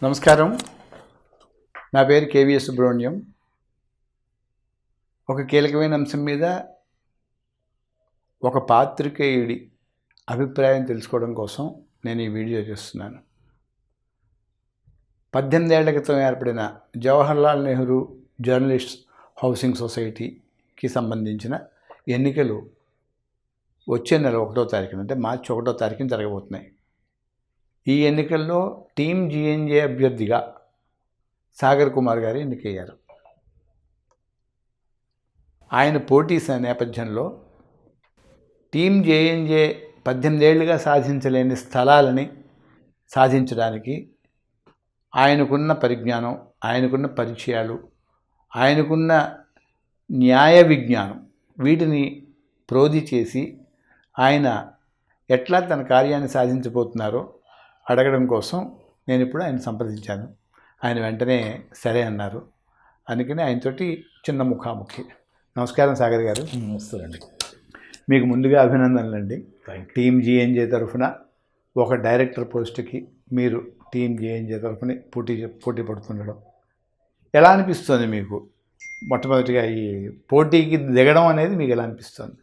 నమస్కారం. నా పేరు కేవీఎస్ సుబ్రహ్మణ్యం. ఒక కీలకమైన అంశం మీద ఒక పాత్రికేయుడి అభిప్రాయం తెలుసుకోవడం కోసం నేను ఈ వీడియో చేస్తున్నాను. 18 ఏళ్ల క్రితం ఏర్పడిన జవహర్లాల్ నెహ్రూ జర్నలిస్ట్ హౌసింగ్ సొసైటీకి సంబంధించిన ఎన్నికలు వచ్చే నెల 1వ తారీఖున అంటే మార్చి 1వ తారీఖున జరగబోతున్నాయి. ఈ ఎన్నికల్లో టీమ్ జీఎన్జే అభ్యర్థిగా సాగర్ కుమార్ గారు ఎన్నికయ్యారు. ఆయన పోటీ నేపథ్యంలో టీమ్ జేఎన్జే 18 ఏళ్లుగా సాధించలేని స్థలాలని సాధించడానికి ఆయనకున్న పరిజ్ఞానం, ఆయనకున్న పరిచయాలు, ఆయనకున్న న్యాయ విజ్ఞానం వీటిని ప్రోధి చేసి ఆయన ఎట్లా తన కార్యాన్ని సాధించబోతున్నారో అడగడం కోసం నేను ఇప్పుడు ఆయన సంప్రదించాను. ఆయన వెంటనే సరే అన్నారు. అందుకని ఆయనతోటి చిన్న ముఖాముఖి. నమస్కారం సాగర్ గారు. నమస్తే అండి. మీకు ముందుగా అభినందనలు అండి. టీమ్ జీఎన్జే తరఫున ఒక డైరెక్టర్ పోస్టుకి మీరు టీమ్ జీఎన్జే తరఫున పోటీ పడుతుండడం ఎలా అనిపిస్తుంది మీకు? మొట్టమొదటిగా ఈ పోటీకి దిగడం అనేది మీకు ఎలా అనిపిస్తుంది?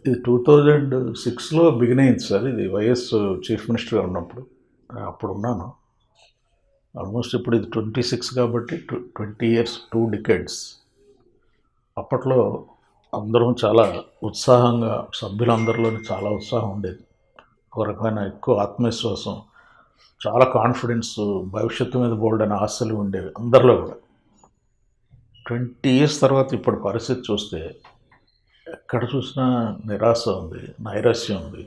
ఇది 2006లో బిగిన్ అయింది సార్. ఇది వైఎస్ చీఫ్ మినిస్టర్గా ఉన్నప్పుడు అప్పుడు ఉన్నాను. ఆల్మోస్ట్ ఇప్పుడు ఇది 26 కాబట్టి 20 years, 2 decades. అప్పట్లో అందరం చాలా ఉత్సాహంగా, సభ్యులందరిలోని చాలా ఉత్సాహం ఉండేది. ఒక రకమైన ఎక్కువ ఆత్మవిశ్వాసం, చాలా కాన్ఫిడెన్స్, భవిష్యత్తు మీద బోల్డైన ఆశలు ఉండేవి అందరిలో కూడా. 20 years తర్వాత ఇప్పుడు పరిస్థితి చూస్తే ఎక్కడ చూసినా నిరాశ ఉంది, నైరాశ్యం ఉంది.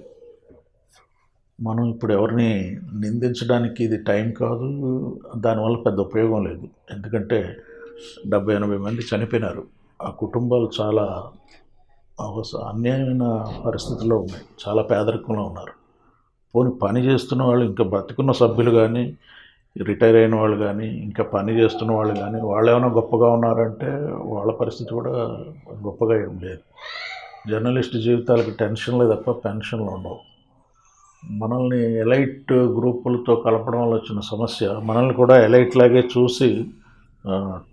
మనం ఇప్పుడు ఎవరిని నిందించడానికి ఇది టైం కాదు, దానివల్ల పెద్ద ఉపయోగం లేదు. ఎందుకంటే 70-80 మంది చనిపోయినారు. ఆ కుటుంబాలు చాలా అన్యాయమైన పరిస్థితుల్లో ఉన్నాయి, చాలా పేదరికంలో ఉన్నారు. పోనీ పని చేస్తున్న వాళ్ళు, ఇంకా బతికున్న సభ్యులు కానీ, రిటైర్ అయిన వాళ్ళు కానీ, ఇంకా పని చేస్తున్న వాళ్ళు కానీ, వాళ్ళు ఏమైనా గొప్పగా ఉన్నారంటే వాళ్ళ పరిస్థితి కూడా గొప్పగా ఏం లేదు. జర్నలిస్ట్ జీవితాలకు టెన్షన్లే తప్ప పెన్షన్లు ఉండవు. మనల్ని ఎలైట్ గ్రూపులతో కలపడం వల్ల వచ్చిన సమస్య, మనల్ని కూడా ఎలైట్ లాగే చూసి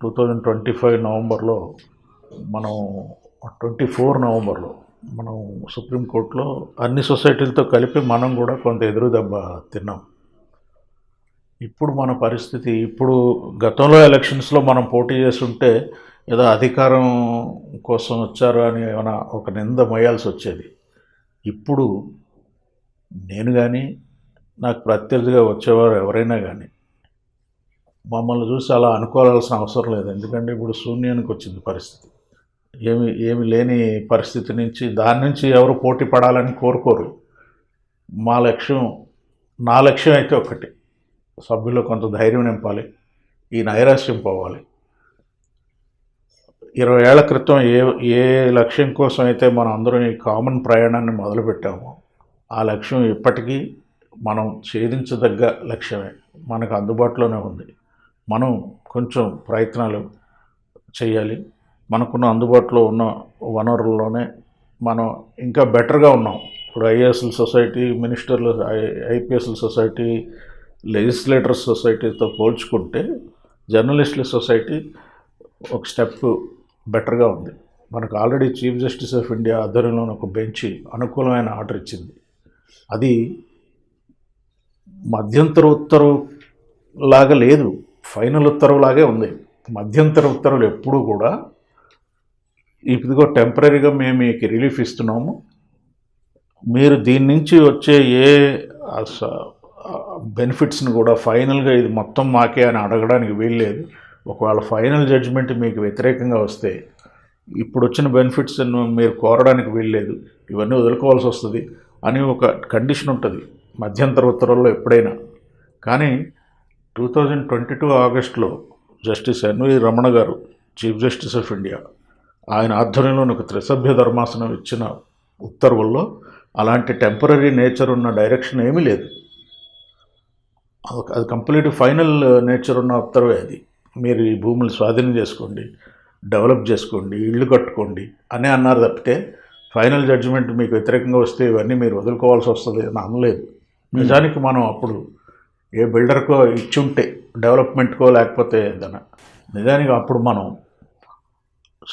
2025 నవంబర్లో మనం 24 నవంబర్లో మనం సుప్రీంకోర్టులో అన్ని సొసైటీలతో కలిపి మనం కూడా కొంత ఎదురు దెబ్బ తిన్నాం. ఇప్పుడు మన పరిస్థితి, ఇప్పుడు గతంలో ఎలక్షన్స్లో మనం పోటీ చేస్తుంటే ఏదో అధికారం కోసం వచ్చారు అని ఏమైనా ఒక నింద మోయాల్సి వచ్చేది. ఇప్పుడు నేను కానీ, నాకు ప్రత్యర్థిగా వచ్చేవారు ఎవరైనా కానీ మమ్మల్ని చూసి అలా అనుకోవాల్సిన అవసరం లేదు. ఎందుకంటే ఇప్పుడు శూన్యానికి వచ్చింది పరిస్థితి. ఏమి లేని పరిస్థితి నుంచి, దాని నుంచి ఎవరు పోటీ పడాలని కోరుకోరు. నా లక్ష్యం అయితే ఒకటి, సభ్యుల్లో కొంత ధైర్యం నింపాలి, ఈ నైరాశ్యం పోవాలి. 20 ఏళ్ల క్రితం ఏ లక్ష్యం కోసం అయితే మనం అందరం ఈ కామన్ ప్రయాణాన్ని మొదలుపెట్టామో ఆ లక్ష్యం ఇప్పటికీ మనం ఛేదించదగ్గ లక్ష్యమే, మనకు అందుబాటులోనే ఉంది. మనం కొంచెం ప్రయత్నాలు చేయాలి. మనకున్న అందుబాటులో ఉన్న వనరుల్లోనే మనం ఇంకా బెటర్గా ఉన్నాం. ఇప్పుడు ఐఏఎస్ల సొసైటీ, మినిస్టర్ల ఐపీఎస్ల సొసైటీ, లెజిస్లేటర్స్ సొసైటీతో పోల్చుకుంటే జర్నలిస్టుల సొసైటీ ఒక స్టెప్ బెటర్గా ఉంది. మనకు already chief justice of India ఆధ్వర్యంలోని ఒక బెంచ్ అనుకూలమైన ఆర్డర్ ఇచ్చింది. అది మధ్యంతర ఉత్తర్వు లాగా లేదు, ఫైనల్ ఉత్తర్వు లాగే ఉంది. మధ్యంతర ఉత్తర్వులు ఎప్పుడూ కూడా ఇదిగో టెంపరీగా మేము మీకు రిలీఫ్ ఇస్తున్నాము, మీరు దీని నుంచి వచ్చే ఏ బెనిఫిట్స్ని కూడా ఫైనల్గా ఇది మొత్తం మాకే అని అడగడానికి వీల్లేదు. ఒకవేళ ఫైనల్ జడ్జిమెంట్ మీకు వ్యతిరేకంగా వస్తే ఇప్పుడు వచ్చిన బెనిఫిట్స్ మీరు కోరడానికి వీల్లేదు, ఇవన్నీ వదులుకోవాల్సి వస్తుంది అని ఒక కండిషన్ ఉంటుంది మధ్యంతర ఉత్తర్వుల్లో ఎప్పుడైనా. కానీ 2022 ఆగస్టులో జస్టిస్ ఎన్వి రమణ గారు, చీఫ్ జస్టిస్ ఆఫ్ ఇండియా, ఆయన ఆధ్వర్యంలోని ఒక త్రిసభ్య ధర్మాసనం ఇచ్చిన ఉత్తర్వుల్లో అలాంటి టెంపరీ నేచర్ ఉన్న డైరెక్షన్ ఏమీ లేదు. అది కంప్లీట్ ఫైనల్ నేచర్ ఉన్న ఉత్తర్వే అది. మీరు ఈ భూములు స్వాధీనం చేసుకోండి, డెవలప్ చేసుకోండి, ఇళ్ళు కట్టుకోండి అని అన్నారు తప్పితే ఫైనల్ జడ్జిమెంట్ మీకు వ్యతిరేకంగా వస్తే ఇవన్నీ మీరు వదులుకోవాల్సి వస్తుంది అని అనలేదు. నిజానికి మనం అప్పుడు ఏ బిల్డర్కో ఇచ్చుంటే డెవలప్మెంట్కో లేకపోతే ఏదైనా. నిజానికి అప్పుడు మనం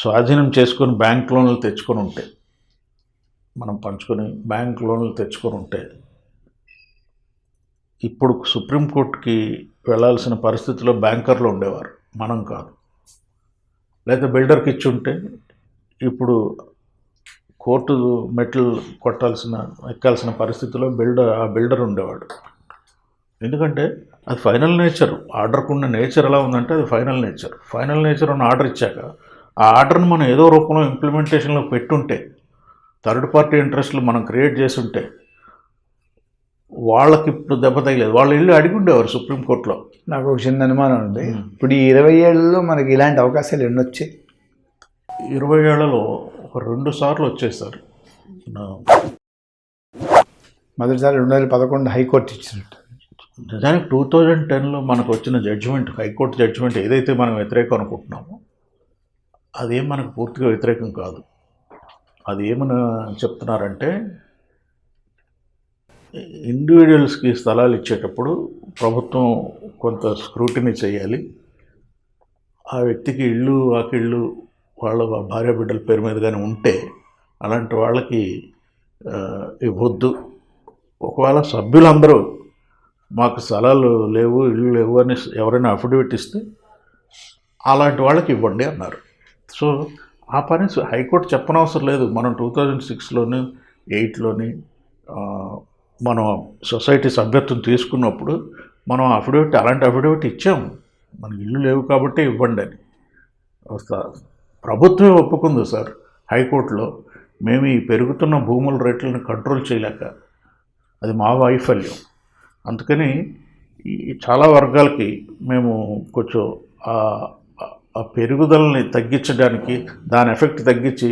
స్వాధీనం చేసుకొని బ్యాంక్ లోన్లు తెచ్చుకొని ఉంటే, మనం పంచుకొని బ్యాంక్ లోన్లు తెచ్చుకొని ఉంటే ఇప్పుడు సుప్రీంకోర్టుకి వెళ్ళాల్సిన పరిస్థితిలో బ్యాంకర్లు ఉండేవారు, మనం కాదు. లేదా బిల్డర్కి ఇచ్చుంటే ఇప్పుడు కోర్టు మెట్లు ఎక్కాల్సిన పరిస్థితిలో ఆ బిల్డర్ ఉండేవాడు. ఎందుకంటే అది ఫైనల్ నేచర్. ఆర్డర్కు ఉన్న నేచర్ ఎలా ఉందంటే అది ఫైనల్ నేచర్ ఉన్న ఆర్డర్ ఇచ్చాక ఆ ఆర్డర్ని మనం ఏదో రూపంలో ఇంప్లిమెంటేషన్లో పెట్టుంటే, థర్డ్ పార్టీ ఇంట్రెస్ట్లు మనం క్రియేట్ చేసి ఉంటే వాళ్ళకి ఇప్పుడు దెబ్బ తగిలేదు. వాళ్ళు వెళ్ళి అడిగి ఉండేవారు సుప్రీంకోర్టులో. నాకు ఒక చిన్న అనుమానం ఉంది. ఇప్పుడు ఈ 20 ఏళ్ళలో మనకి ఇలాంటి అవకాశాలు ఎన్ని వచ్చాయి? 20 ఏళ్లలో ఒక 2 సార్లు వచ్చేసారు. మొదటిసారి 2011 హైకోర్టు ఇచ్చినట్టు. నిజానికి 2010లో మనకు వచ్చిన జడ్జిమెంట్, హైకోర్టు జడ్జిమెంట్ ఏదైతే మనం వ్యతిరేకం అనుకుంటున్నామో అదేం మనకు పూర్తిగా వ్యతిరేకం కాదు. అది ఏమని చెప్తున్నారంటే, ఇండివిజువల్స్కి స్థలాలు ఇచ్చేటప్పుడు ప్రభుత్వం కొంత స్క్రూటినీ చేయాలి. ఆ వ్యక్తికి ఇళ్ళు వాకిళ్ళు వాళ్ళ భార్య బిడ్డల పేరు మీద కానీ ఉంటే అలాంటి వాళ్ళకి ఇవ్వద్దు. ఒకవేళ సభ్యులందరూ మాకు స్థలాలు లేవు, ఇళ్ళు లేవు అని ఎవరైనా అఫిడవిట్ ఇస్తే అలాంటి వాళ్ళకి ఇవ్వండి అన్నారు. సో ఆ పని హైకోర్టు చెప్పనవసరం లేదు. మనం 2006లోని 8లోని మనం సొసైటీ సభ్యత్వం తీసుకున్నప్పుడు మనం అలాంటి అఫిడవిట్ ఇచ్చాము, మనకి ఇల్లు లేవు కాబట్టి ఇవ్వండి అని. ప్రభుత్వమే ఒప్పుకుంది సార్ హైకోర్టులో. మేము ఈ పెరుగుతున్న భూముల రేట్లను కంట్రోల్ చేయలేక, అది మా వైఫల్యం. అందుకని చాలా వర్గాలకి మేము కొంచెం ఆ పెరుగుదలని తగ్గించడానికి, దాని ఎఫెక్ట్ తగ్గించి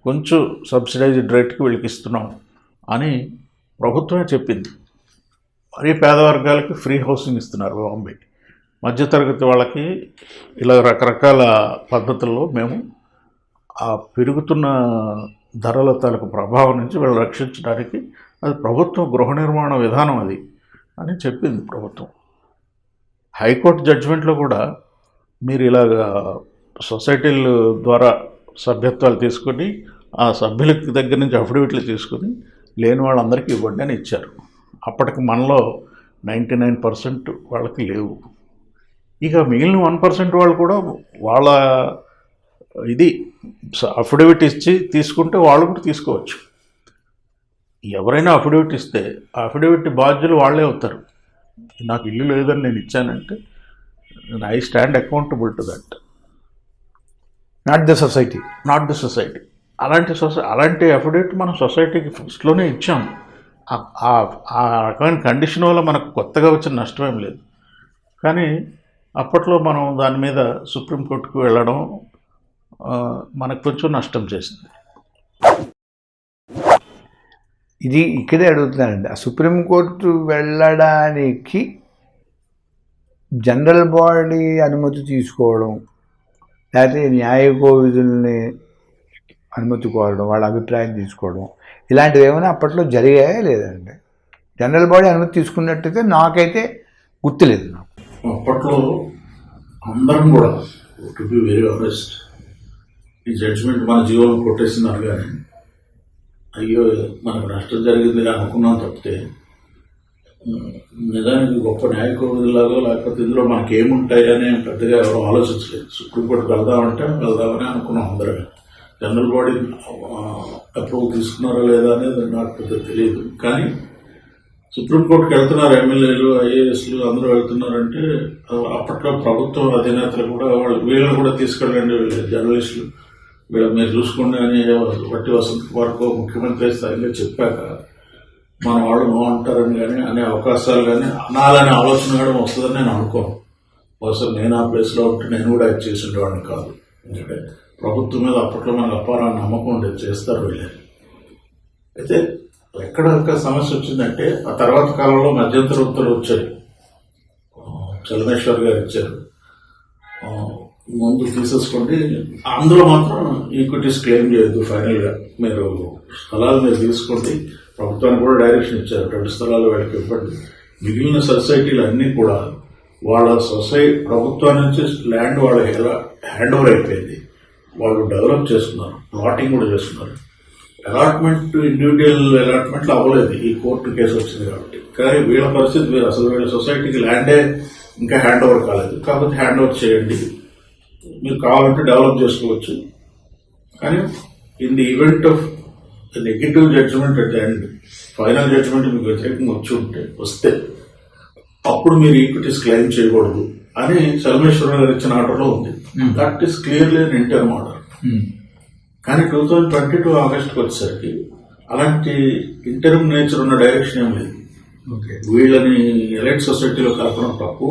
కొంచెం సబ్సిడైజ్డ్ రేట్కి వీళ్ళకి ఇస్తున్నాం అని ప్రభుత్వమే చెప్పింది. మరీ పేద వర్గాలకి ఫ్రీ హౌసింగ్ ఇస్తున్నారు బాంబే. మధ్యతరగతి వాళ్ళకి ఇలా రకరకాల పద్ధతుల్లో మేము ఆ పెరుగుతున్న ధరల తాలూకు ప్రభావం నుంచి వీళ్ళు రక్షించడానికి అది ప్రభుత్వం గృహ నిర్మాణ విధానం అది అని చెప్పింది ప్రభుత్వం. హైకోర్టు జడ్జిమెంట్లో కూడా మీరు ఇలాగా సొసైటీల ద్వారా సభ్యత్వాలు తీసుకొని ఆ సభ్యులకి దగ్గర నుంచి అఫిడవిట్లు తీసుకొని లేని వాళ్ళందరికీ ఇవ్వండి అని ఇచ్చారు. అప్పటికి మనలో 99% వాళ్ళకి లేవు. ఇక మిగిలిన 1% వాళ్ళు కూడా వాళ్ళ ఇది అఫిడవిట్ ఇచ్చి తీసుకుంటే వాళ్ళు కూడా తీసుకోవచ్చు. ఎవరైనా అఫిడవిట్ ఇస్తే ఆ అఫిడవిట్ బాధ్యులు వాళ్ళే అవుతారు. నాకు ఇల్లు లేదని నేను ఇచ్చానంటే I stand accountable to that, not the society. అలాంటి అఫిడవిట్ మనం సొసైటీకి ఫస్ట్లోనే ఇచ్చాం. ఆ రకమైన కండిషన్ వల్ల మనకు కొత్తగా వచ్చిన నష్టమేం లేదు. కానీ అప్పట్లో మనం దాని మీద సుప్రీంకోర్టుకు వెళ్ళడం మనకు కొంచెం నష్టం చేసింది. ఇది ఇక్కడే అడుగుతున్నానండి. ఆ సుప్రీంకోర్టు వెళ్ళడానికి జనరల్ బాడీ అనుమతి తీసుకోవడం, లేకపోతే న్యాయ కోవిధుల్ని అనుమతి కోరడం, వాళ్ళ అభిప్రాయం తీసుకోవడం, ఇలాంటివి ఏమైనా అప్పట్లో జరిగాయా లేదండి? జనరల్ బాడీ అనుమతి తీసుకున్నట్టయితే నాకైతే గుర్తులేదు. నాకు అప్పట్లో అందరం కూడా, టు బి వెరీ ఆనెస్ట్, ఈ జడ్జిమెంట్ మన జీవోలు కొట్టేసినారు కానీ అయ్యో మనకు నష్టం జరిగింది అనుకున్నాం తప్పితే నిజానికి గొప్ప న్యాయ కోవిధులాగా లేకపోతే ఇందులో మనకి ఏముంటాయని పెద్దగా ఎవరు ఆలోచించలేదు. సుప్రీంకోర్టుకు వెళ్దామని అనుకున్నాం అందరమే. జనరల్ బాడీ అప్రూవల్ తీసుకున్నారా లేదా అనేది నాకు పెద్ద తెలియదు. కానీ సుప్రీంకోర్టుకి వెళ్తున్నారు ఎమ్మెల్యేలు, ఐఏఎస్లు అందరూ వెళ్తున్నారంటే అప్పట్లో ప్రభుత్వ అధినేతలు కూడా వీళ్ళని కూడా తీసుకెళ్ళండి, జర్నలిస్టులు వీళ్ళ మీరు చూసుకోండి అని వట్టి వసంత వరకు ముఖ్యమంత్రి స్థాయిలో చెప్పాక మన వాళ్ళు నో అంటారని కానీ అనే అవకాశాలు కానీ అనాలనే ఆలోచన కూడా వస్తుందని నేను అనుకోను. బహుశా నేను ఆ ప్లేస్లో ఉంటే నేను కూడా అది చేసి ఉండేవాడిని కాదు. ఎందుకంటే ప్రభుత్వం మీద అప్పట్లో మనకు అపార నమ్మకం ఉండేది, చేస్తారు వీళ్ళని. అయితే ఎక్కడ ఒక సమస్య వచ్చిందంటే ఆ తర్వాత కాలంలో మధ్యంతర ఉత్తర్వులు వచ్చాయి, చలమేశ్వర్ గారు ఇచ్చారు, ముందు తీసేసుకోండి, అందులో మాత్రం ఈక్విటీస్ క్లెయిమ్ చేయొద్దు, ఫైనల్గా మీరు స్థలాలు మీరు తీసుకోండి. ప్రభుత్వానికి కూడా డైరెక్షన్ ఇచ్చారు, 2 స్థలాలు వీళ్ళకి ఇవ్వండి, మిగిలిన సొసైటీలు అన్నీ కూడా వాళ్ళ ప్రభుత్వం నుంచి ల్యాండ్ వాళ్ళ హ్యాండ్ ఓవర్ అయిపోయింది. వాళ్ళు డెవలప్ చేసుకున్నారు, ప్లాటింగ్ కూడా చేసుకున్నారు. అలాట్మెంట్ ఇండివిజువల్ అలాట్మెంట్లు అవ్వలేదు, ఈ కోర్టు కేసు వచ్చింది కాబట్టి. కానీ వీళ్ళ పరిస్థితి వేరు. అసలు వీళ్ళ సొసైటీకి ల్యాండే ఇంకా హ్యాండ్ ఓవర్ కాలేదు. కాబట్టి హ్యాండ్ ఓవర్ చేయండి, మీరు కావాలంటే డెవలప్ చేసుకోవచ్చు. కానీ in the event of negative judgement at the end, final judgement మీకు వ్యతిరేకంగా వస్తే అప్పుడు మీరు ఈక్విటీస్ క్లెయిమ్ చేయకూడదు అని చలమేశ్వరరావు గారు ఇచ్చిన ఆర్డర్లో ఉంది. That is clearly an interim order. కానీ 2022 ఆగస్టుకి వచ్చేసరికి అలాంటి ఇంటర్మ్ నేచర్ ఉన్న డైరెక్షన్ ఏం లేదు. వీళ్ళని ఎలైట్ సొసైటీలో కలపడం తప్పు.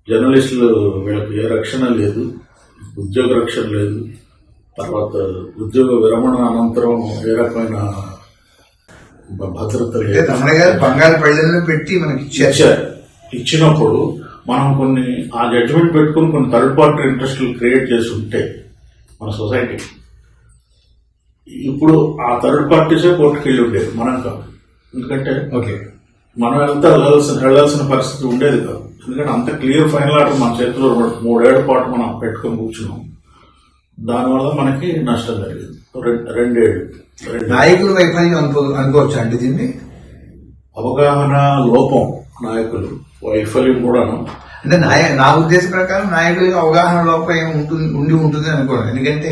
జర్నలిస్టులు వీళ్ళకి ఏ రక్షణ లేదు, ఉద్యోగ రక్షణ లేదు. తర్వాత ఉద్యోగ విరమణ అనంతరం ఏ రకమైన భద్రత లేదు. రమణ గారు బంగారు పళ్ళెల్లో పెట్టి మనకి ఇచ్చినప్పుడు మనం కొన్ని ఆ జడ్జిమెంట్ పెట్టుకుని కొన్ని థర్డ్ పార్టీ ఇంట్రెస్ట్లు క్రియేట్ చేసి ఉంటే మన సొసైటీ ఇప్పుడు ఆ థర్డ్ పార్టీసే కోర్టుకు వెళ్ళి ఉండేది, మనం కాదు. ఎందుకంటే మనం వెళ్లాల్సిన పరిస్థితి ఉండేది కాదు. ఎందుకంటే అంత క్లియర్ ఫైనల్ ఆర్డర్ మన చేతిలో 3 ఏళ్ల పాటు మనం పెట్టుకుని కూర్చున్నాం. దానివల్ల మనకి నష్టం జరిగింది. 2 ఏళ్ళు. నాయకుల వైఫల్యం అనుకోవచ్చు అండి దీన్ని. అవగాహన లోపం, నాయకులు వైఫల్యం కూడాను. అంటే నా ఉద్దేశం ప్రకారం నాయకులకు అవగాహన లోపం ఉంటుంది అనుకోండి. ఎందుకంటే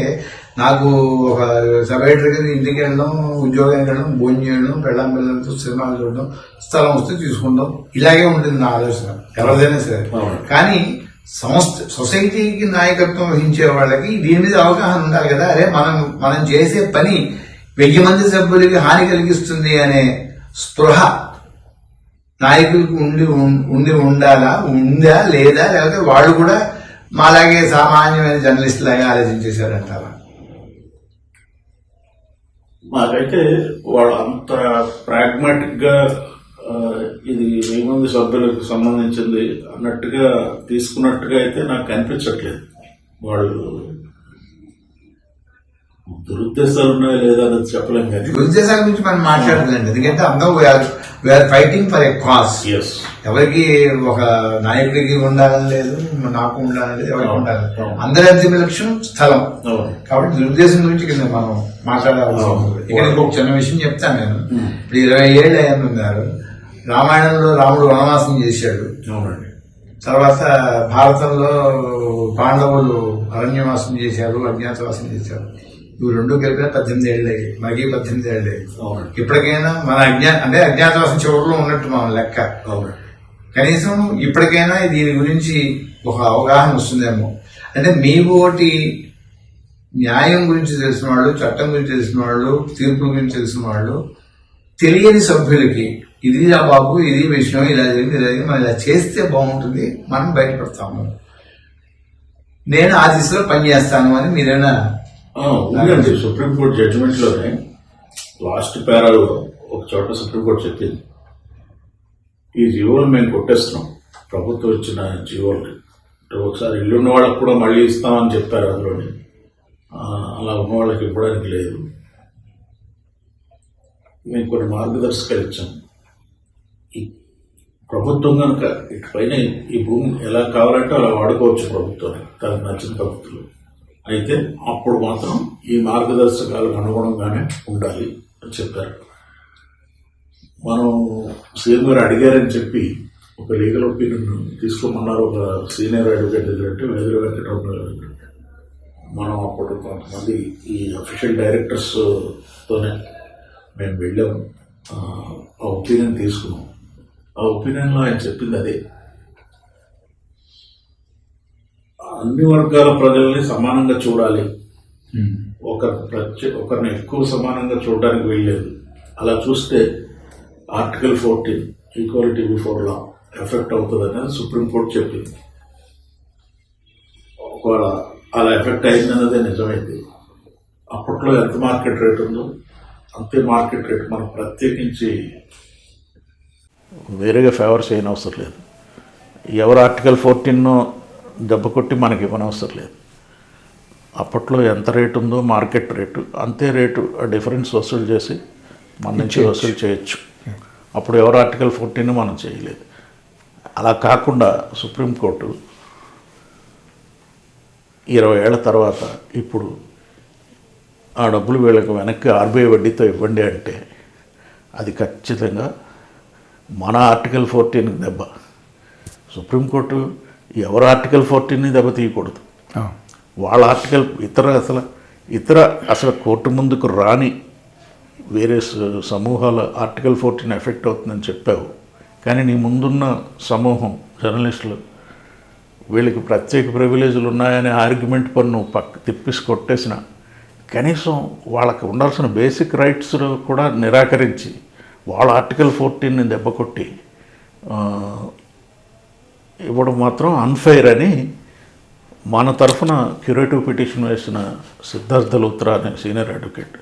నాకు ఒక సెపరేటర్ కింద ఇంటికి వెళ్ళడం, ఉద్యోగం వెళ్ళడం, భోజనం చేయడం, పెళ్ళం పిల్లలతో సినిమాలు చూడడం, స్థలం వస్తే తీసుకుందాం, ఇలాగే ఉంటుంది నా ఆలోచన ఎవరిదైనా సరే. కానీ సొసైటీకి నాయకత్వం వహించే వాళ్ళకి దీని మీద అవగాహన ఉండాలి కదా. అరే మనం చేసే పని 1000 మంది సభ్యులకి హాని కలిగిస్తుంది అనే స్పృహ నాయకులకు ఉందా లేదా, లేకపోతే వాళ్ళు కూడా మాలాగే సామాన్యమైన జర్నలిస్ట్ లాగా ఆలోచించేశారంటారా? మాకైతే వాళ్ళు అంత ప్రాగ్మాటిక్ గా ఇది 1000 మంది సభ్యులకు సంబంధించింది అన్నట్టుగా తీసుకున్నట్టుగా అయితే నాకు కనిపించట్లేదు. వాళ్ళు దురుద్దేశాలు ఉన్నాయా లేదా అనేది చెప్పలేం. కానీ దురుద్దేశాల గురించి మనం మాట్లాడదండి. ఎందుకంటే అందరూ we are fighting for a cause. ఎవరికి ఒక నాయకుడికి ఉండాలని లేదు, నాకు ఉండాలని లేదు, ఎవరికి ఉండాలి. అందరి అంతిమ లక్ష్యం స్థలం. కాబట్టి దురుద్దేశం గురించి కింద మనం మాట్లాడాల్సి ఉంటుంది. ఇక్కడ ఇంకొక చిన్న విషయం చెప్తాను నేను. ఇప్పుడు 20 ఏళ్ళు అయ్యారు. రామాయణంలో రాముడు వనవాసం చేశాడు. తర్వాత భారతంలో పాండవులు అరణ్యవాసం చేశారు, అజ్ఞాతవాసం చేశారు. ఇవి 2 కలిపిన 18 ఏళ్ళే, మనకి 18 ఏళ్ళే. ఇప్పటికైనా మన అజ్ఞాతవాసం చివరిలో ఉన్నట్టు మనం లెక్క. కనీసం ఇప్పటికైనా దీని గురించి ఒక అవగాహన వస్తుందేమో. అంటే మీ ఓటి న్యాయం గురించి తెలిసిన వాళ్ళు, చట్టం గురించి తెలిసిన వాళ్ళు, తీర్పు గురించి తెలిసిన వాళ్ళు తెలియని సభ్యులకి ఇది బాబు, ఇది విషయం, ఇలా జరిగింది, మనం ఇలా చేస్తే బాగుంటుంది, మనం బయటపడతాము, నేను ఆ దిశలో పనిచేస్తాను అని మీరైనా ఉందండి. సుప్రీంకోర్టు జడ్జిమెంట్ లోనే లాస్ట్ పేరాలో ఒక చోట సుప్రీంకోర్టు చెప్పింది, ఈ జీవోలు మేము కొట్టేస్తున్నాం, ప్రభుత్వం ఇచ్చిన జీవోలు. ఒకసారి ఇల్లు ఉన్న వాళ్ళకి కూడా మళ్ళీ ఇస్తామని చెప్పారు. అందులోని అలా ఉన్న వాళ్ళకి ఇవ్వడానికి లేదు. మేము కొన్ని మార్గదర్శకాలు ఇచ్చాం. ఈ ప్రభుత్వం కనుక ఇటుపైన ఈ భూమి ఎలా కావాలంటే అలా వాడుకోవచ్చు ప్రభుత్వాన్ని, తనకు నచ్చిన పద్ధతులు. అయితే అప్పుడు మాత్రం ఈ మార్గదర్శకాలకు అనుగుణంగానే ఉండాలి అని చెప్పారు. మనం సీఎం గారు అడిగారని చెప్పి ఒక లీగల్ ఒపీనియన్ తీసుకోమన్నారు ఒక సీనియర్ అడ్వకేట్ దగ్గర, అంటే వేదుల వెంకటరమణ గారు. మనం అప్పుడు కొంతమంది ఈ అఫీషియల్ డైరెక్టర్స్తోనే మేము వెళ్ళాము, ఆ ఒపీనియన్ తీసుకున్నాం. ఆ ఒపీనియన్లో ఆయన చెప్పింది అదే, అన్ని వర్గాల ప్రజల్ని సమానంగా చూడాలి, ఒకరిని ఎక్కువ సమానంగా చూడడానికి వీల్లేదు. అలా చూస్తే article 14 equality before law effect అవుతుంది అనేది సుప్రీంకోర్టు చెప్పింది. ఒకవేళ అలా ఎఫెక్ట్ అయిందన్నదే నిజమైంది. అప్పట్లో ఎంత మార్కెట్ రేట్ ఉందో అంతే మార్కెట్ రేట్ మనకు ప్రత్యేకించి వేరేగా ఫేవర్ చేయని అవసరం లేదు. ఎవరు ఆర్టికల్ 14 దెబ్బ కొట్టి మనకి ఇవ్వనవసరం లేదు. అప్పట్లో ఎంత రేటు ఉందో మార్కెట్ రేటు అంతే రేటు డిఫరెన్స్ వసూలు చేసి మన నుంచి వసూలు చేయొచ్చు. అప్పుడు ఎవరు ఆర్టికల్ 14 మనం చేయలేదు. అలా కాకుండా సుప్రీంకోర్టు 20 ఏళ్ల తర్వాత ఇప్పుడు ఆ డబ్బులు వీళ్ళకి వెనక్కి ఆర్బీఐ వడ్డీతో ఇవ్వండి అంటే అది ఖచ్చితంగా మన ఆర్టికల్ 14కి దెబ్బ. సుప్రీంకోర్టు ఎవరు ఆర్టికల్ 14ని దెబ్బ తీయకూడదు. వాళ్ళ ఆర్టికల్ ఇతర అసలు కోర్టు ముందుకు రాని వేరే సమూహాల ఆర్టికల్ 14 ఎఫెక్ట్ అవుతుందని చెప్పావు. కానీ నీ ముందున్న సమూహం జర్నలిస్టులు వీళ్ళకి ప్రత్యేక ప్రివిలేజులు ఉన్నాయనే ఆర్గ్యుమెంట్ పన్ను తిప్పిసి కొట్టేసిన కనీసం వాళ్ళకి ఉండాల్సిన బేసిక్ రైట్స్ కూడా నిరాకరించి వాళ్ళ ఆర్టికల్ 14ని దెబ్బ కొట్టి ఇవ్వడం మాత్రం అన్ఫెయిర్ అని మన తరఫున క్యూరేటివ్ పిటిషన్ వేసిన సిద్ధార్థ లూత్రా అనే సీనియర్ అడ్వకేట్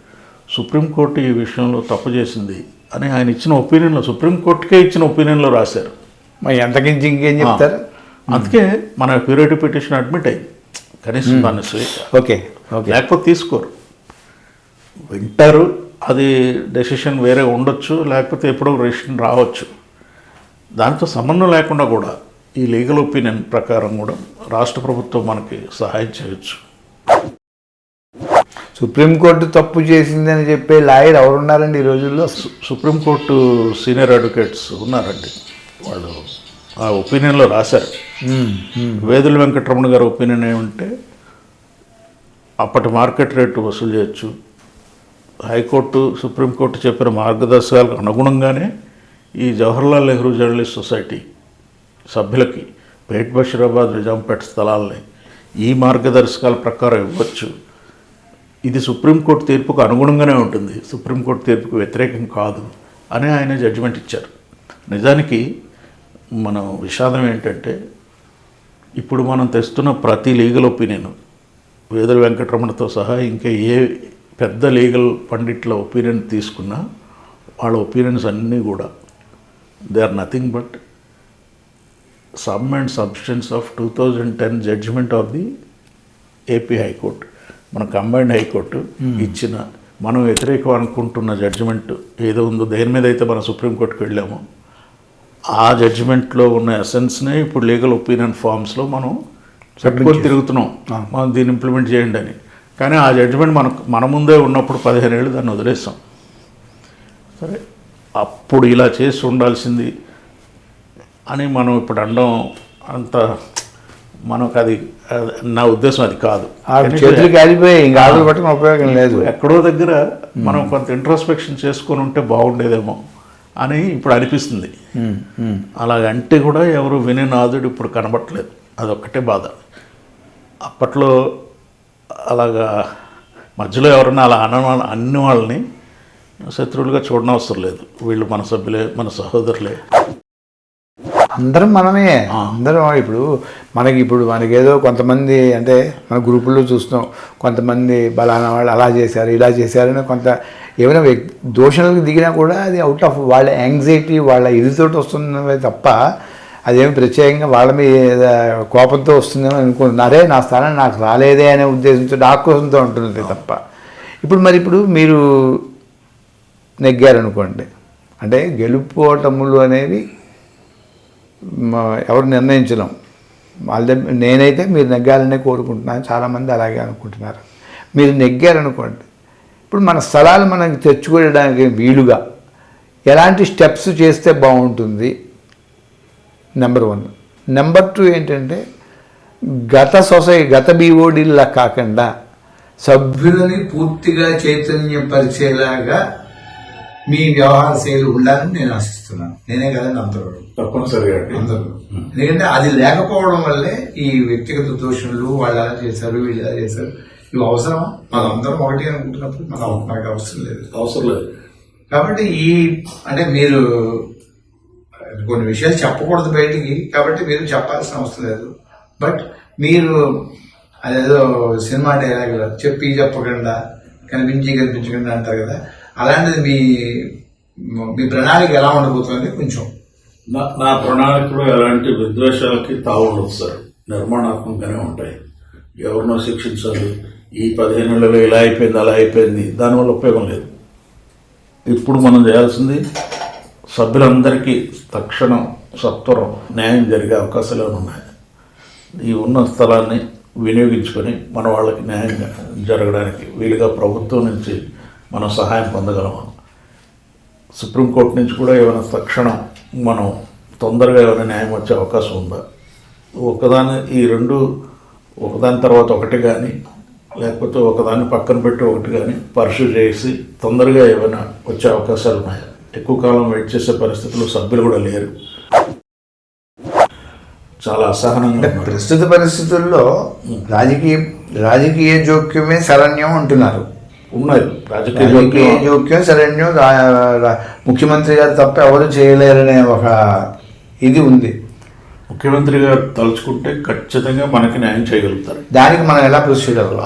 సుప్రీంకోర్టు ఈ విషయంలో తప్పు చేసింది అని ఆయన ఇచ్చిన ఒపీనియన్లో, సుప్రీంకోర్టుకే ఇచ్చిన ఒపీనియన్లో రాశారు. మరి ఎంతకించి ఇంకేం చెప్తారు? అందుకే మన క్యూరేటివ్ పిటిషన్ అడ్మిట్ అయింది. కనీసం దాన్ని ఓకే లేకపోతే తీసుకోరు, వింటారు. అది డెసిషన్ వేరే ఉండొచ్చు, లేకపోతే ఎప్పుడో డెసిషన్ రావచ్చు. దాంతో సంబంధం లేకుండా కూడా ఈ లీగల్ ఒపీనియన్ ప్రకారం కూడా రాష్ట్ర ప్రభుత్వం మనకి సహాయం చేయొచ్చు. సుప్రీంకోర్టు తప్పు చేసిందని చెప్పే లాయర్ ఎవరున్నారండి ఈ రోజుల్లో? సుప్రీంకోర్టు సీనియర్ అడ్వకేట్స్ ఉన్నారండి. వాళ్ళు ఆ ఒపీనియన్లో రాశారు. వేదుల వెంకటరమణ గారి ఒపీనియన్ ఏమంటే అప్పటి మార్కెట్ రేటు వసూలు చేయొచ్చు, హైకోర్టు సుప్రీంకోర్టు చెప్పిన మార్గదర్శకాలకు అనుగుణంగానే ఈ జవహర్లాల్ నెహ్రూ జర్నలిస్ట్ సొసైటీ సభ్యులకి పేట్ బషీరాబాద్ నిజాంపేట స్థలాల్ని ఈ మార్గదర్శకాల ప్రకారం ఇవ్వచ్చు. ఇది సుప్రీంకోర్టు తీర్పుకు అనుగుణంగానే ఉంటుంది, సుప్రీంకోర్టు తీర్పుకు వ్యతిరేకం కాదు అని ఆయన జడ్జిమెంట్ ఇచ్చారు. నిజానికి మనం విషాదం ఏంటంటే ఇప్పుడు మనం తెస్తున్న ప్రతి లీగల్ ఒపీనియన్ వేదుల వెంకటరమణతో సహా ఇంకా ఏ పెద్ద లీగల్ పండిట్ల ఒపీనియన్ తీసుకున్నా వాళ్ళ ఒపీనియన్స్ అన్నీ కూడా they are nothing but sum and substance of 2010 judgement of the AP high court. మన కంబైన్డ్ హైకోర్టు ఇచ్చిన మనం వ్యతిరేకం అనుకుంటున్న జడ్జిమెంట్ ఏదో ఉందో, దేని మీద అయితే మనం సుప్రీంకోర్టుకు వెళ్ళామో ఆ జడ్జిమెంట్లో ఉన్న ఎసెన్స్నే ఇప్పుడు లీగల్ ఒపీనియన్ ఫామ్స్లో మనం చెప్పుకొని తిరుగుతున్నాం, మనం దీన్ని ఇంప్లిమెంట్ చేయండి అని. కానీ ఆ జడ్జిమెంట్ మన ముందే ఉన్నప్పుడు 15 ఏళ్ళు దాన్ని వదిలేస్తాం. సరే, అప్పుడు ఇలా చేసి ఉండాల్సింది అని మనం ఇప్పుడు అనడం అంత మనకు అది నా ఉద్దేశం అది కాదు. చేతులు కాలిపోయి ఇంకా ఆటలు పట్టుకుని ఉపయోగం లేదు. ఎక్కడో దగ్గర మనం కొంత ఇంట్రోస్పెక్షన్ చేసుకొని ఉంటే బాగుండేదేమో అని ఇప్పుడు అనిపిస్తుంది. అలాగంటే కూడా ఎవరు వినే నాదుడు ఇప్పుడు కనబట్టలేదు, అదొక్కటే బాధ. అప్పట్లో అలాగా మధ్యలో ఎవరన్నా అలా అన్ని వాళ్ళని శత్రువులుగా చూడనవసరం లేదు. వీళ్ళు మన సభ్యులే, మన సహోదరులే, అందరం మనమే. అందరం ఇప్పుడు మనకేదో కొంతమంది అంటే మన గ్రూపుల్లో చూస్తున్నాం, కొంతమంది బలానా వాళ్ళు అలా చేశారు ఇలా చేశారని కొంత ఏమైనా దోషణలకు దిగినా కూడా అది అవుట్ ఆఫ్ వాళ్ళ యాంగ్జైటీ వాళ్ళ ఇదితోటి వస్తున్నవే తప్ప అదేమి ప్రత్యేకంగా వాళ్ళ మీద కోపంతో వస్తుందేమో అనుకుంటున్నారే, నా స్థానం నాకు రాలేదే అనే ఉద్దేశంతో ఆక్రోశంతో ఉంటున్నది తప్ప. ఇప్పుడు మీరు నెగ్గారనుకోండి, అంటే గెలుపోటములు అనేవి ఎవరు నిర్ణయించలేం. వాళ్ళ నేనైతే మీరు నెగ్గాలనే కోరుకుంటున్నాను, చాలామంది అలాగే అనుకుంటున్నారు. మీరు నెగ్గారనుకోండి, ఇప్పుడు మన స్థలాలు మనకి తెచ్చుకోవడానికి వీలుగా ఎలాంటి స్టెప్స్ చేస్తే బాగుంటుంది? నెంబర్ 1. నెంబర్ 2 ఏంటంటే గత బీఓడీలా కాకుండా సభ్యులని పూర్తిగా చైతన్యపరిచేలాగా మీ వ్యవహార శైలి ఉండాలని నేను ఆశిస్తున్నాను. నేనే కదండి అందరూ, తప్పనిసరిగా అందరూ. ఎందుకంటే అది లేకపోవడం వల్లే ఈ వ్యక్తిగత దోషణలు వాళ్ళు ఎలా చేశారు వీళ్ళు ఎలా చేశారు ఇవి అవసరం. మనందరం ఒకటి అనుకుంటున్నప్పుడు మనకు అవసరం లేదు. కాబట్టి అంటే మీరు కొన్ని విషయాలు చెప్పకూడదు బయటికి, కాబట్టి మీరు చెప్పాల్సిన అవసరం లేదు. బట్ మీరు అదేదో సినిమా డైలాగులు చెప్పకుండా కనిపించకుండా అంటారు కదా, అలాంటిది మీ ప్రణాళిక ఎలా ఉండబోతుంది? కొంచెం నా ప్రణాళికలో ఎలాంటి విద్వేషాలకి తావు ఉండదు సార్, నిర్మాణాత్మకంగానే ఉంటాయి. ఎవరినో శిక్షించాలి, ఈ 15 ఏళ్ళలో ఇలా అయిపోయింది అలా అయిపోయింది, దానివల్ల ఉపయోగం లేదు. ఇప్పుడు మనం చేయాల్సింది సభ్యులందరికీ తక్షణం సత్వరం న్యాయం జరిగే అవకాశాలు ఉన్నాయి. ఈ ఉన్న స్థలాన్ని వినియోగించుకొని మన వాళ్ళకి న్యాయం జరగడానికి వీలుగా ప్రభుత్వం నుంచి మనం సహాయం పొందగలమా, సుప్రీంకోర్టు నుంచి కూడా ఏమైనా తక్షణం మనం తొందరగా ఏమైనా న్యాయం వచ్చే అవకాశం ఉందా, ఈ రెండు ఒకదాని తర్వాత ఒకటి కానీ లేకపోతే ఒకదాన్ని పక్కన పెట్టి ఒకటి కానీ పర్సూ చేసి తొందరగా ఏమైనా వచ్చే అవకాశాలు ఉన్నాయా? ఎక్కువ కాలం వెయిట్ చేసే పరిస్థితుల్లో సభ్యులు కూడా లేరు, చాలా అసహనంగా. ప్రస్తుత పరిస్థితుల్లో రాజకీయ జోక్యమే శరణ్యం అంటున్నారు. ఉన్నాయి రాజకీయ జోక్యం శరణ్యం, ముఖ్యమంత్రి గారు తప్ప ఎవరు చేయలేరనే ఒక ఇది ఉంది. ముఖ్యమంత్రి గారు తలుచుకుంటే ఖచ్చితంగా మనకి న్యాయం చేయగలుగుతారు. దానికి మనం ఎలా ప్రొసీడ్ అవ్వాలి?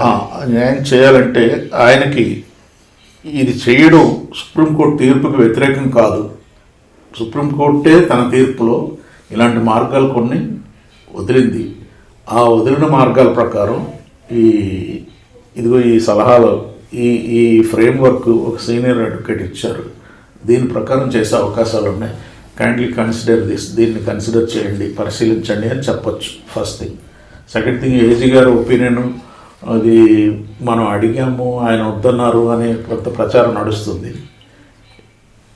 న్యాయం చేయాలంటే ఆయనకి ఇది చేయడం సుప్రీంకోర్టు తీర్పుకి వ్యతిరేకం కాదు. సుప్రీంకోర్టే తన తీర్పులో ఇలాంటి మార్గాలు కొన్ని వదిలింది. ఆ వదిలిన మార్గాల ప్రకారం ఈ సలహాలు ఈ ఫ్రేమ్వర్క్ ఒక సీనియర్ అడ్వకేట్ ఇచ్చారు. దీని ప్రకారం చేసే అవకాశాలు ఉన్నాయి. కైండ్లీ కన్సిడర్ దీన్ని కన్సిడర్ చేయండి, పరిశీలించండి అని చెప్పొచ్చు. First thing. Second thing, AG గారి ఒపీనియన్ అది మనం అడిగాము, ఆయన వద్దన్నారు అనే కొంత ప్రచారం నడుస్తుంది.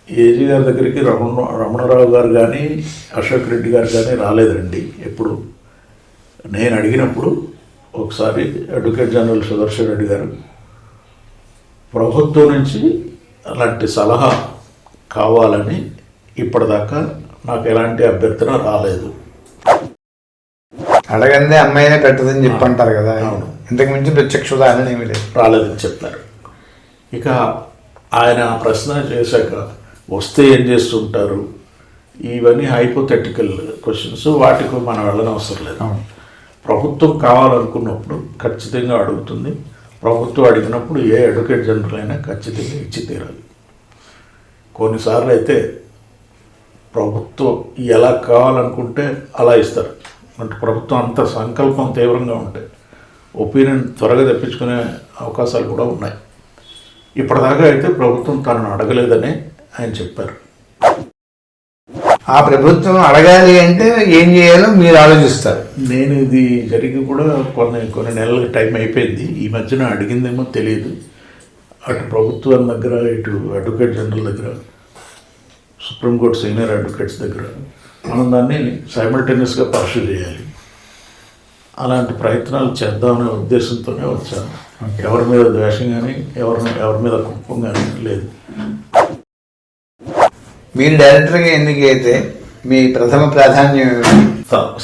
ఏజీ గారి దగ్గరికి రమణరావు గారు కానీ అశోక్ రెడ్డి గారు కానీ రాలేదండి. ఎప్పుడు నేను అడిగినప్పుడు ఒకసారి అడ్వకేట్ జనరల్ సుదర్శన్ రెడ్డి గారు ప్రభుత్వం నుంచి అలాంటి సలహా కావాలని ఇప్పటిదాకా నాకు ఎలాంటి అభ్యర్థన రాలేదు. అడగందే అమ్మాయినే పెట్టదని చెప్పి అంటారు కదా. ఇంతకు మించి ప్రత్యక్ష ఉదాహరణ ఏమీ లేదు, రాలేదని చెప్పారు. ఇక ఆయన ప్రశ్న చేశాక వస్తే ఏం చేస్తుంటారు, ఇవన్నీ హైపోథెటికల్ క్వశ్చన్స్, వాటికి మనం వెళ్ళనవసరం లేదు. ప్రభుత్వం కావాలనుకున్నప్పుడు ఖచ్చితంగా అడుగుతుంది. ప్రభుత్వం అడిగినప్పుడు ఏ అడ్వకేట్ జనరల్ అయినా ఖచ్చితంగా ఇచ్చి తీరాలి. కొన్నిసార్లు అయితే ప్రభుత్వం ఎలా కావాలనుకుంటే అలా ఇస్తారు. అంటే ప్రభుత్వం అంత సంకల్పం తీవ్రంగా ఉంటే ఒపీనియన్ త్వరగా తెప్పించుకునే అవకాశాలు కూడా ఉన్నాయి. ఇప్పటిదాకా అయితే ప్రభుత్వం తనను అడగలేదని ఆయన చెప్పారు. ఆ ప్రభుత్వం అడగాలి అంటే ఏం చేయాలో మీరు ఆలోచిస్తారు. నేను ఇది జరిగి కూడా కొన్ని నెలల టైం అయిపోయింది. ఈ మధ్యన అడిగిందేమో తెలియదు. అటు ప్రభుత్వం దగ్గర, ఇటు అడ్వకేట్ జనరల్ దగ్గర, సుప్రీంకోర్టు సీనియర్ అడ్వకేట్స్ దగ్గర మనం దాన్ని సైమల్టేనియస్గా పర్సూ చేయాలి. అలాంటి ప్రయత్నాలు చేద్దామనే ఉద్దేశంతోనే వచ్చాను. ఎవరి మీద ద్వేషం కానీ ఎవరి మీద కుప్పం కానీ లేదు. మీరు డైరెక్టర్గా ఎన్నికైతే మీ ప్రథమ ప్రాధాన్యం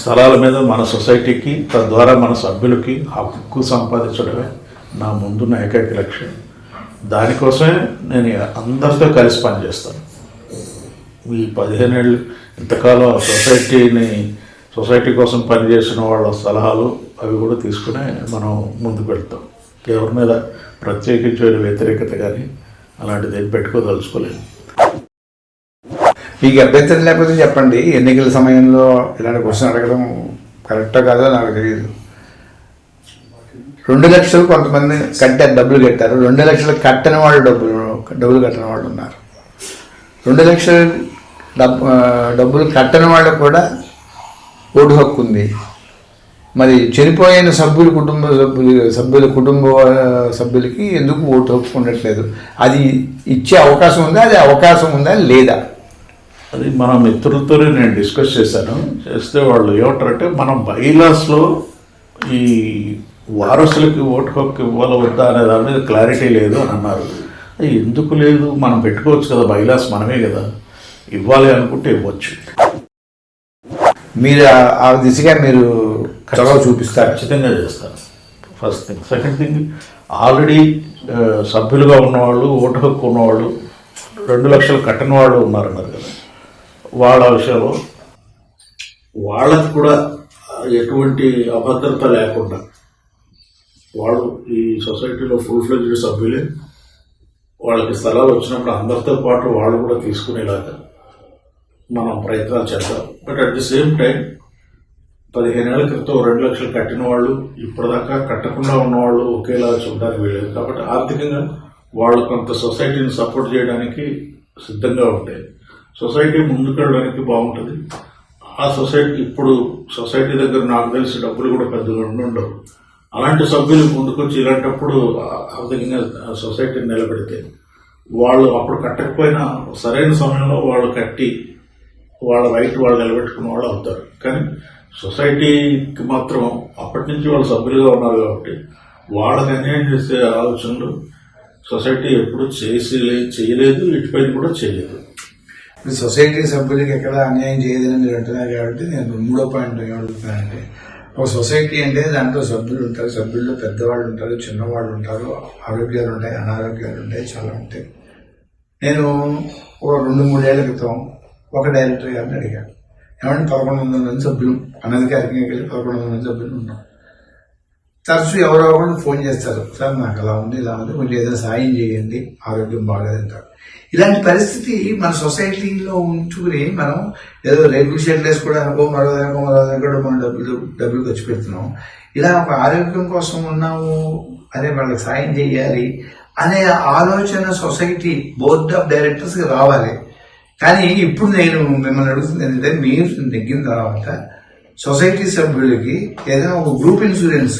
స్థలాల మీద మన సొసైటీకి, తద్వారా మన సభ్యులకి హక్కు సంపాదించడమే నా ముందున్న ఏకైక లక్ష్యం. దానికోసమే నేను అందరితో కలిసి పనిచేస్తాను. ఈ 15 ఏళ్ళు ఇంతకాలం సొసైటీ కోసం పనిచేసిన వాళ్ళ సలహాలు అవి కూడా తీసుకునే మనం ముందుకు వెళ్తాం. ఎవరి మీద ప్రత్యేకించే వ్యతిరేకత కానీ అలాంటిది ఏం పెట్టుకోదలుచుకోలేదు. మీకు అభ్యంతరం లేకపోతే చెప్పండి. ఎన్నికల సమయంలో ఇలాంటి క్వశ్చన్ అడగడం కరెక్టో కాదో నాకు తెలియదు. 2 లక్షలు కొంతమంది డబ్బులు కట్టారు. 2 లక్షలు కట్టని వాళ్ళు డబ్బులు కట్టని వాళ్ళు ఉన్నారు. 2 లక్షలు డబ్బులు కట్టని వాళ్ళకు కూడా ఓటు హక్కు ఉంది. మరి చనిపోయిన కుటుంబ సభ్యులకి ఎందుకు ఓటు హక్కు ఉండట్లేదు? అది ఇచ్చే అవకాశం ఉందా? అది అవకాశం ఉందా లేదా? అది మన మిత్రులతోనే నేను డిస్కస్ చేస్తే వాళ్ళు ఏమంటారంటే మనం బైలాస్లో ఈ వారసులకి ఓటు హక్కు ఇవ్వాలి వద్దా అనే దాని మీద క్లారిటీ లేదు అని అన్నారు. ఎందుకు లేదు? మనం పెట్టుకోవచ్చు కదా, బైలాస్ మనమే కదా, ఇవ్వాలి అనుకుంటే ఇవ్వచ్చు. మీరు ఆ దిశగా మీరు చొరవ చూపిస్తారు? ఖచ్చితంగా చేస్తారు. First thing. Second thing, already సభ్యులుగా ఉన్నవాళ్ళు, ఓటు హక్కు ఉన్నవాళ్ళు, 2 లక్షలు కట్టిన వాళ్ళు ఉన్నారన్నారు కదా, వాళ్ళ విషయంలో వాళ్ళకి కూడా ఎటువంటి అభద్రత లేకుండా వాళ్ళు ఈ సొసైటీలో ఫుల్ ఫ్లెడ్జ్డ్ సభ్యులే. వాళ్ళకి స్థలాలు వచ్చినప్పుడు అందరితో పాటు వాళ్ళు కూడా తీసుకునేలాగా మనం ప్రయత్నాలు చేద్దాం. But at the same time 15 ఏళ్ల క్రితం 2 లక్షలు కట్టిన వాళ్ళు ఇప్పటిదాకా కట్టకుండా ఉన్నవాళ్ళు ఒకేలా చూడడానికి వీలేదు. కాబట్టి ఆర్థికంగా వాళ్ళు కొంత సొసైటీని సపోర్ట్ చేయడానికి సిద్ధంగా ఉంటాయి. సొసైటీ ముందుకెళ్ళడానికి బాగుంటుంది. ఆ సొసైటీ ఇప్పుడు సొసైటీ దగ్గర నాకు తెలిసి డబ్బులు కూడా పెద్దగా ఉండవు. అలాంటి సభ్యులు ముందుకొచ్చి ఇలాంటప్పుడు ఆర్థికంగా సొసైటీని నిలబెడితే వాళ్ళు అప్పుడు కట్టకపోయినా సరైన సమయంలో వాళ్ళు కట్టి వాళ్ళ రైట్ వాళ్ళు నిలబెట్టుకున్న వాళ్ళు అవుతారు. కానీ సొసైటీకి మాత్రం అప్పటి నుంచి వాళ్ళు సభ్యులుగా ఉన్నారు కాబట్టి వాళ్ళకి అన్యాయం చేసే ఆలోచనలు సొసైటీ ఎప్పుడు చేయలేదు, ఇటుపైన కూడా చేయలేదు. సొసైటీ సభ్యులకి ఎక్కడ అన్యాయం చేయదని మీరు అంటున్నారు కాబట్టి నేను మూడో పాయింట్ ఏమడుగుతున్నానంటే, ఒక సొసైటీ అంటే దాంట్లో సభ్యులు ఉంటారు, సభ్యుల్లో పెద్దవాళ్ళు ఉంటారు, చిన్నవాళ్ళు ఉంటారు, ఆరోగ్యాలు ఉంటాయి, అనారోగ్యాలు ఉంటాయి, చాలా ఉంటాయి. నేను ఒక 2-3 ఏళ్ల క్రితం ఒక డైరెక్టర్ గారిని అడిగాను, ఏమంటే 1100 మంది సభ్యులు అనధికారికంగా వెళ్ళి 1100 మంది సభ్యులు ఉన్నాం. తరచూ ఎవరో ఒకరు ఫోన్ చేస్తారు, సార్ నాకు అలా ఉంది, ఇలా ఉంది, కొంచెం ఏదైనా సాయం చేయండి, ఆరోగ్యం బాగాలేదంటారు. ఇలాంటి పరిస్థితి మన సొసైటీలో ఉంచుకుని మనం ఏదో రేకుల షెడ్లు వేసుకోవడానికో మరో దగ్గర మనం డబ్బులు ఖర్చు పెడుతున్నాం. ఇలా ఒక ఆరోగ్యం కోసం ఉన్నాము అనే వాళ్ళకి సాయం చేయాలి అనే ఆలోచన సొసైటీ బోర్డ్ ఆఫ్ డైరెక్టర్స్కి రావాలి. కానీ ఇప్పుడు నేను మిమ్మల్ని అడుగుతుంది ఏంటంటే, మీరు నెగ్గిన తర్వాత సొసైటీ సభ్యులకి ఏదైనా ఒక గ్రూప్ ఇన్సూరెన్స్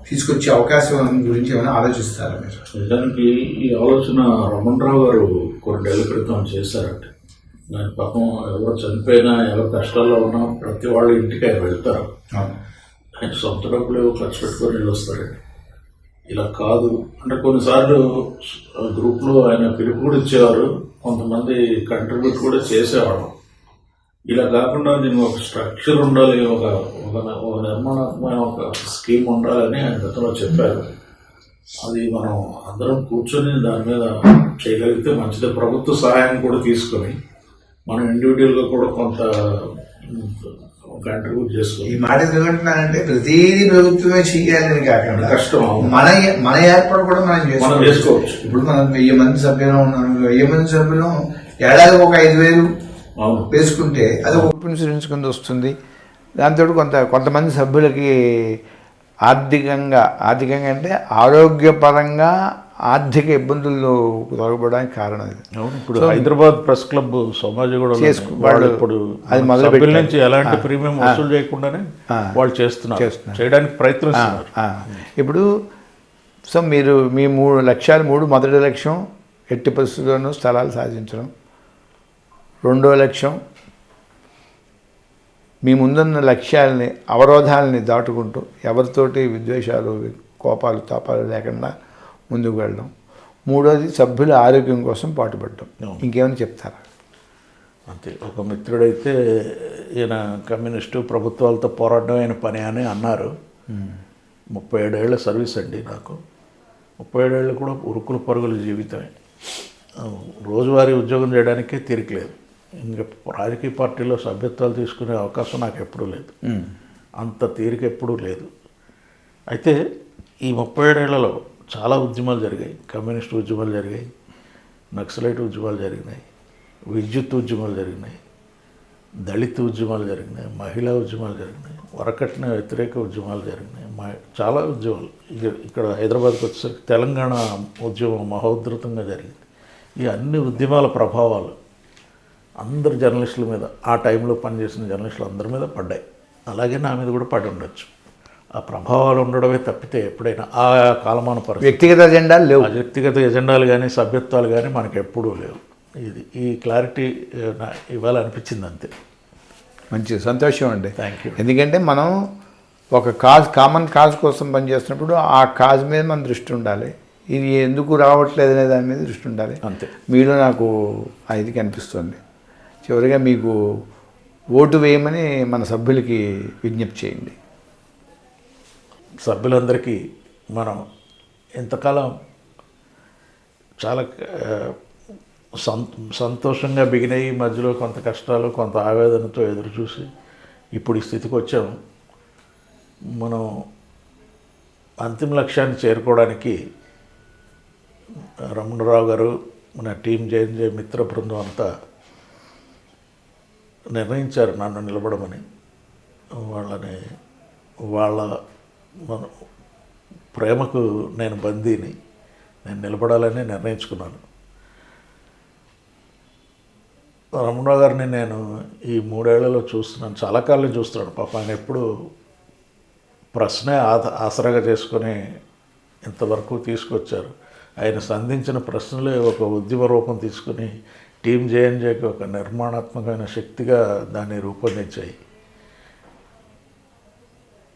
తీసుకొచ్చే అవకాశం గురించి ఏమైనా ఆలోచిస్తారా మీరు? నిజానికి ఈ ఆలోచన రమణరావు గారు కొన్ని ఏళ్ల క్రితం చేశారంటే, దాని పాపం ఎవరు చనిపోయినా ఎవరు కష్టాల్లో ఉన్నా ప్రతి వాళ్ళ ఇంటికి ఆయన వెళ్తారు. ఆయన సొంత డబ్బులు ఖర్చు పెట్టుకొని వెళ్ళి వస్తారండి. ఇలా కాదు అంటే కొన్నిసార్లు గ్రూప్లో ఆయన పిలుపు కూడా ఇచ్చేవారు, కొంతమంది కంట్రిబ్యూట్ కూడా చేసేవాడు. ఇలా కాకుండా దీనికి ఒక స్ట్రక్చర్ ఉండాలి, ఒక నిర్మాణాత్మక ఒక స్కీమ్ ఉండాలని ఆయన గతంలో చెప్పారు. అది మనం అందరం కూర్చొని దాని మీద చేయగలిగితే మంచిది. ప్రభుత్వ సహాయం కూడా తీసుకొని మనం ఇండివిజువల్గా కూడా కొంత కంట్రిబ్యూట్ చేసుకోవాలి. ఈ మాట ఎందుకంటున్నానంటే, ప్రతిదీ ప్రభుత్వమే చేయాలని కాకుండా కష్టం, మన ఏర్పాటు కూడా మనం చేసుకోవచ్చు. ఇప్పుడు మనం 1000 మంది సభ్యులు ఉన్నాం, 1000 మంది సభ్యులు ఏడాది ఒక 5000 వేసుకుంటే అది ఒక ఇన్సూరెన్స్ కింద వస్తుంది. దాంతో కొంతమంది సభ్యులకి ఆర్థికంగా అంటే ఆరోగ్యపరంగా ఆర్థిక ఇబ్బందులు తొలగడానికి కారణం ఇది. ఇప్పుడు హైదరాబాద్ ప్రెస్ క్లబ్ సమాజం కూడా వాళ్ళు ఇప్పుడు అది మొదలు నుంచి ఎలాంటి ప్రీమియం వసూలు చేయకుండానే వాళ్ళు చేయడానికి ప్రయత్నిస్తున్నారు. ఇప్పుడు సో మీరు మీ 3 లక్ష్యాలు, మొదటి లక్ష్యం ఎట్టి పరిస్థితుల్లోనూ స్థలాలు సాధించడం, రెండో లక్ష్యం మీ ముందున్న లక్ష్యాలని, అవరోధాలని దాటుకుంటూ ఎవరితోటి విద్వేషాలు, కోపాలు, తాపాలు లేకుండా ముందుకు వెళ్ళడం, మూడోది సభ్యుల ఆరోగ్యం కోసం పాటుపడడం. ఇంకేమైనా చెప్తారా? అంతే. ఒక మిత్రుడైతే ఈయన కమ్యూనిస్టు ప్రభుత్వాలతో పోరాడడం అయిన పని అని అన్నారు. 37 ఏళ్ల సర్వీస్ అండి నాకు. 37 ఏళ్ళు కూడా ఉరుకులు పరుగుల జీవితమే. రోజువారీ ఉద్యోగం చేయడానికే తీరికలేదు. ఇంకా రాజకీయ పార్టీలో సభ్యత్వాలు తీసుకునే అవకాశం నాకు ఎప్పుడూ లేదు, అంత తీరిక ఎప్పుడూ లేదు. అయితే ఈ 37 ఏళ్లలో చాలా ఉద్యమాలు జరిగాయి. కమ్యూనిస్ట్ ఉద్యమాలు జరిగాయి, నక్సలైట్ ఉద్యమాలు జరిగినాయి, విద్యుత్ ఉద్యమాలు జరిగినాయి, దళిత ఉద్యమాలు జరిగినాయి, మహిళా ఉద్యమాలు జరిగినాయి, వరకట్న వ్యతిరేక ఉద్యమాలు జరిగినాయి, చాలా ఉద్యమాలు. ఇక్కడ హైదరాబాద్కి వచ్చేసరికి తెలంగాణ ఉద్యమం మహోద్ధృతంగా జరిగింది. ఈ అన్ని ఉద్యమాల ప్రభావాలు అందరు జర్నలిస్టుల మీద, ఆ టైంలో పనిచేసిన జర్నలిస్టులు అందరి మీద పడ్డాయి. అలాగే నా మీద కూడా పడి ఉండొచ్చు. ఆ ప్రభావాలు ఉండడమే తప్పితే ఎప్పుడైనా ఆ కాలమాన పరిస్థితి వ్యక్తిగత ఎజెండాలు లేవు. వ్యక్తిగత ఎజెండాలు కానీ సభ్యత్వాలు కానీ మనకు ఎప్పుడూ లేవు. ఈ క్లారిటీ ఇవాళ అనిపించింది, అంతే. మంచి సంతోషం అండి. Thank you. ఎందుకంటే మనం ఒక కామన్ కాజ్ కోసం పనిచేస్తున్నప్పుడు ఆ కాజ్ మీద మన దృష్టి ఉండాలి. ఇది ఎందుకు రావట్లేదు అనే దాని మీద దృష్టి ఉండాలి, అంతే. మీలో నాకు ఇది కనిపిస్తుంది. చివరిగా మీకు ఓటు వేయమని మన సభ్యులకి విజ్ఞప్తి చేయండి. సభ్యులందరికీ మనం ఇంతకాలం చాలా సంతోషంగా బిగినాయి, మధ్యలో కొంత కష్టాలు, కొంత ఆవేదనతో ఎదురు చూసి ఇప్పుడు ఈ స్థితికి వచ్చాము. మనం అంతిమ లక్ష్యాన్ని చేరుకోవడానికి రమణరావు గారు, మన టీం జేఎన్జే మిత్ర బృందం అంతా నిర్ణయించారు నన్ను నిలబడమని. వాళ్ళ ప్రేమకు నేను బందీని, నేను నిలబడాలని నిర్ణయించుకున్నాను. రమణరావు గారిని నేను ఈ 3 ఏళ్లలో చూస్తున్నాను, చాలా కాలం చూస్తున్నాను. పాప ఆయన ఎప్పుడు ప్రశ్నే ఆసరాగా చేసుకొని ఇంతవరకు తీసుకొచ్చారు. ఆయన సంధించిన ప్రశ్నలే ఒక ఉద్యమ రూపం తీసుకుని టీం జేఎన్జేకి ఒక నిర్మాణాత్మకమైన శక్తిగా దాన్ని రూపొందించాయి.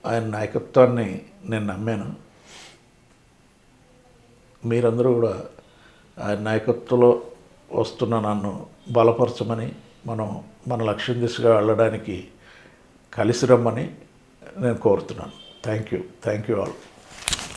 ఆయన నాయకత్వాన్ని నేను నమ్మాను. మీరందరూ కూడా ఆయన నాయకత్వంలో వస్తున్న నన్ను బలపరచమని, మన లక్ష్యం దిశగా వెళ్ళడానికి కలిసి రమ్మని నేను కోరుతున్నాను. Thank you all.